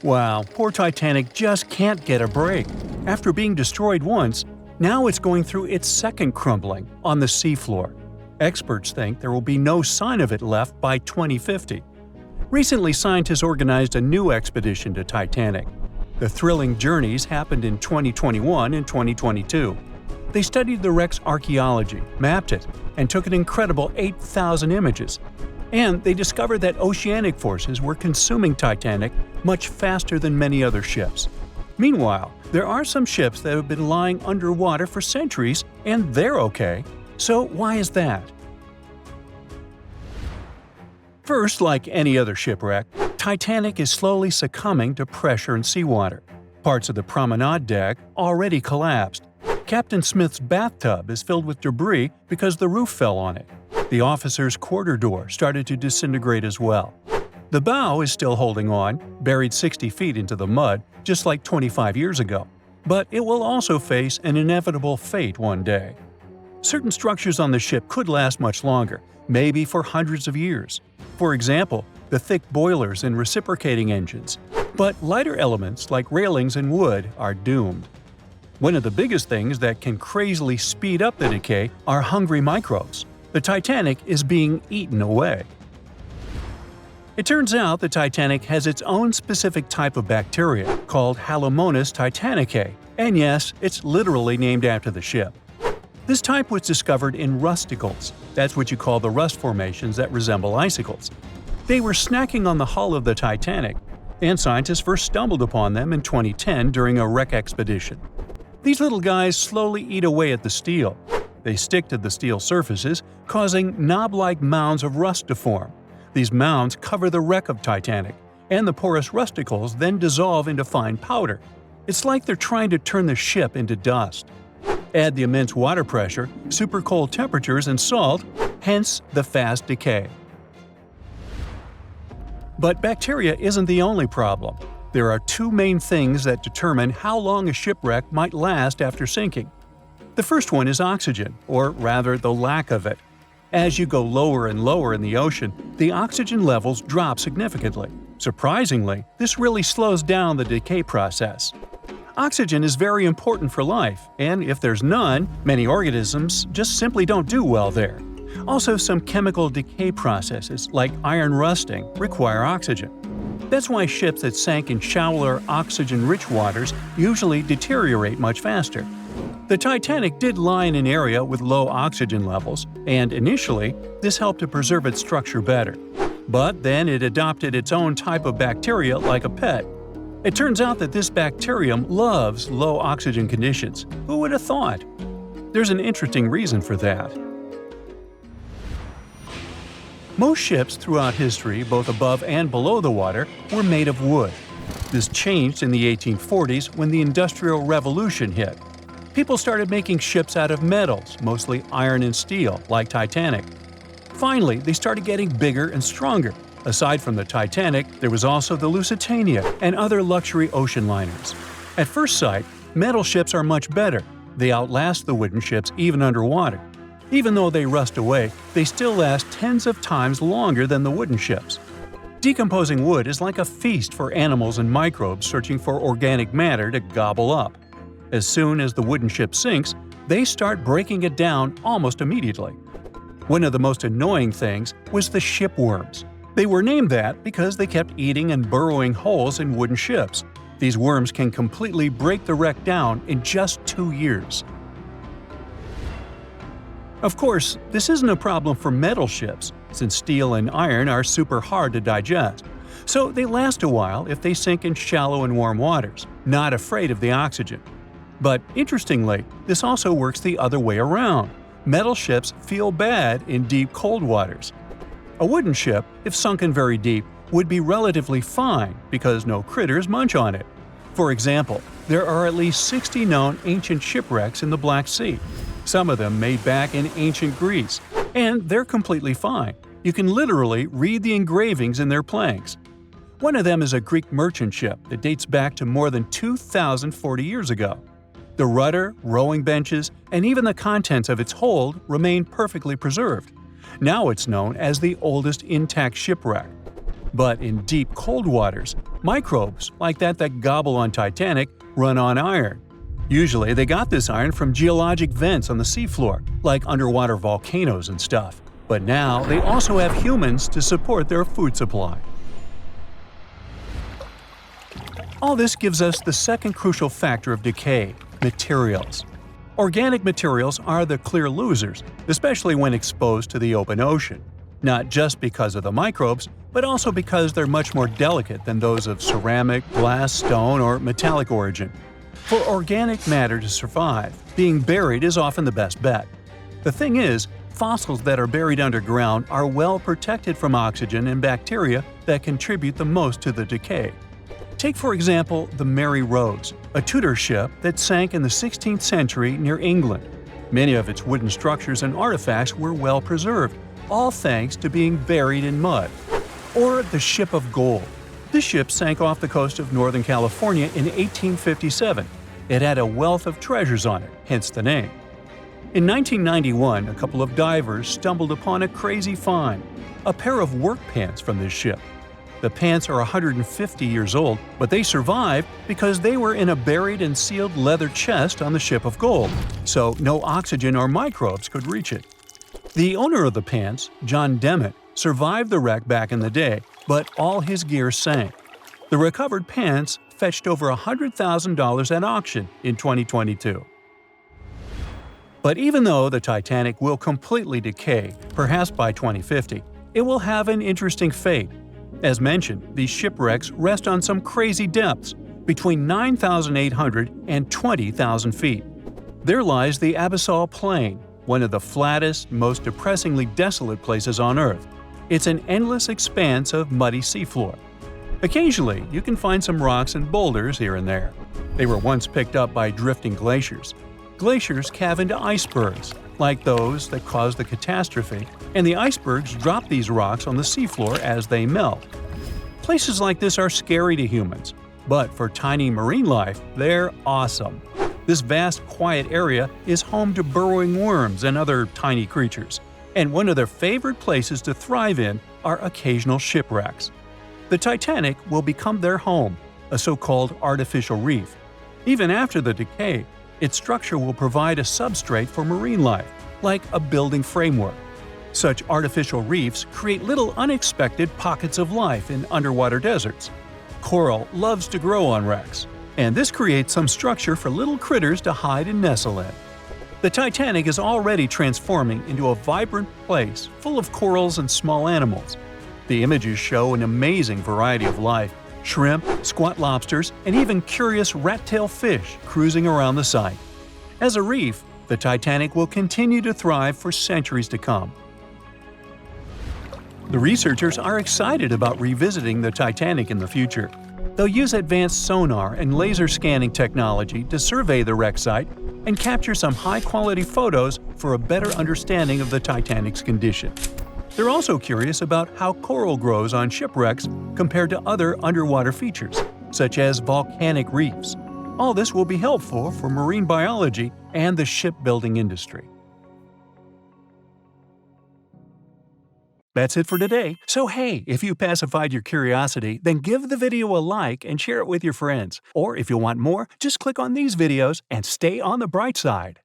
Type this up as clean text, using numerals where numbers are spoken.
Wow, poor Titanic just can't get a break. After being destroyed once, now it's going through its second crumbling on the seafloor. Experts think there will be no sign of it left by 2050. Recently, scientists organized a new expedition to Titanic. The thrilling journeys happened in 2021 and 2022. They studied the wreck's archaeology, mapped it, and took an incredible 8,000 images. And they discovered that oceanic forces were consuming Titanic much faster than many other ships. Meanwhile, there are some ships that have been lying underwater for centuries, and they're okay. So why is that? First, like any other shipwreck, Titanic is slowly succumbing to pressure and seawater. Parts of the promenade deck already collapsed. Captain Smith's bathtub is filled with debris because the roof fell on it. The officer's quarter door started to disintegrate as well. The bow is still holding on, buried 60 feet into the mud, just like 25 years ago. But it will also face an inevitable fate one day. Certain structures on the ship could last much longer, maybe for hundreds of years. For example, the thick boilers and reciprocating engines. But lighter elements like railings and wood are doomed. One of the biggest things that can crazily speed up the decay are hungry microbes. The Titanic is being eaten away. It turns out the Titanic has its own specific type of bacteria called Halomonas titanicae, and yes, it's literally named after the ship. This type was discovered in rusticles. That's what you call the rust formations that resemble icicles. They were snacking on the hull of the Titanic, and scientists first stumbled upon them in 2010 during a wreck expedition. These little guys slowly eat away at the steel. They stick to the steel surfaces, causing knob-like mounds of rust to form. These mounds cover the wreck of Titanic, and the porous rusticles then dissolve into fine powder. It's like they're trying to turn the ship into dust. Add the immense water pressure, super cold temperatures, and salt, hence the fast decay. But bacteria isn't the only problem. There are two main things that determine how long a shipwreck might last after sinking. The first one is oxygen, or rather the lack of it. As you go lower and lower in the ocean, the oxygen levels drop significantly. Surprisingly, this really slows down the decay process. Oxygen is very important for life, and if there's none, many organisms just simply don't do well there. Also, some chemical decay processes, like iron rusting, require oxygen. That's why ships that sank in shallower, oxygen-rich waters usually deteriorate much faster. The Titanic did lie in an area with low oxygen levels, and initially, this helped to preserve its structure better. But then it adopted its own type of bacteria like a pet. It turns out that this bacterium loves low oxygen conditions. Who would have thought? There's an interesting reason for that. Most ships throughout history, both above and below the water, were made of wood. This changed in the 1840s when the Industrial Revolution hit. People started making ships out of metals, mostly iron and steel, like Titanic. Finally, they started getting bigger and stronger. Aside from the Titanic, there was also the Lusitania and other luxury ocean liners. At first sight, metal ships are much better. They outlast the wooden ships even underwater. Even though they rust away, they still last tens of times longer than the wooden ships. Decomposing wood is like a feast for animals and microbes searching for organic matter to gobble up. As soon as the wooden ship sinks, they start breaking it down almost immediately. One of the most annoying things was the shipworms. They were named that because they kept eating and burrowing holes in wooden ships. These worms can completely break the wreck down in just 2 years. Of course, this isn't a problem for metal ships, since steel and iron are super hard to digest. So they last a while if they sink in shallow and warm waters, not afraid of the oxygen. But interestingly, this also works the other way around. Metal ships feel bad in deep cold waters. A wooden ship, if sunken very deep, would be relatively fine because no critters munch on it. For example, there are at least 60 known ancient shipwrecks in the Black Sea. Some of them made back in ancient Greece, and they're completely fine. You can literally read the engravings in their planks. One of them is a Greek merchant ship that dates back to more than 2,040 years ago. The rudder, rowing benches, and even the contents of its hold remain perfectly preserved. Now it's known as the oldest intact shipwreck. But in deep cold waters, microbes, like that gobble on Titanic, run on iron. Usually they got this iron from geologic vents on the seafloor, like underwater volcanoes and stuff. But now they also have humans to support their food supply. All this gives us the second crucial factor of decay – materials. Organic materials are the clear losers, especially when exposed to the open ocean. Not just because of the microbes, but also because they're much more delicate than those of ceramic, glass, stone, or metallic origin. For organic matter to survive, being buried is often the best bet. The thing is, fossils that are buried underground are well protected from oxygen and bacteria that contribute the most to the decay. Take for example the Mary Rose, a Tudor ship that sank in the 16th century near England. Many of its wooden structures and artifacts were well preserved, all thanks to being buried in mud. Or the Ship of Gold. This ship sank off the coast of Northern California in 1857. It had a wealth of treasures on it, hence the name. In 1991, a couple of divers stumbled upon a crazy find – a pair of work pants from this ship. The pants are 150 years old, but they survived because they were in a buried and sealed leather chest on the Ship of Gold, so no oxygen or microbes could reach it. The owner of the pants, John Dement, survived the wreck back in the day, but all his gear sank. The recovered pants fetched over $100,000 at auction in 2022. But even though the Titanic will completely decay, perhaps by 2050, it will have an interesting fate. As mentioned, these shipwrecks rest on some crazy depths, between 9,800 and 20,000 feet. There lies the Abyssal Plain, one of the flattest, most depressingly desolate places on Earth. It's an endless expanse of muddy seafloor. Occasionally, you can find some rocks and boulders here and there. They were once picked up by drifting glaciers. Glaciers calve into icebergs, like those that caused the catastrophe, and the icebergs drop these rocks on the seafloor as they melt. Places like this are scary to humans, but for tiny marine life, they're awesome. This vast, quiet area is home to burrowing worms and other tiny creatures, and one of their favorite places to thrive in are occasional shipwrecks. The Titanic will become their home, a so-called artificial reef. Even after the decay, its structure will provide a substrate for marine life, like a building framework. Such artificial reefs create little unexpected pockets of life in underwater deserts. Coral loves to grow on wrecks, and this creates some structure for little critters to hide and nestle in. The Titanic is already transforming into a vibrant place full of corals and small animals. The images show an amazing variety of life: shrimp, squat lobsters, and even curious rat-tailed fish cruising around the site. As a reef, the Titanic will continue to thrive for centuries to come. The researchers are excited about revisiting the Titanic in the future. They'll use advanced sonar and laser scanning technology to survey the wreck site and capture some high-quality photos for a better understanding of the Titanic's condition. They're also curious about how coral grows on shipwrecks compared to other underwater features, such as volcanic reefs. All this will be helpful for marine biology and the shipbuilding industry. That's it for today. So hey, if you pacified your curiosity, then give the video a like and share it with your friends. Or if you want more, just click on these videos and stay on the bright side.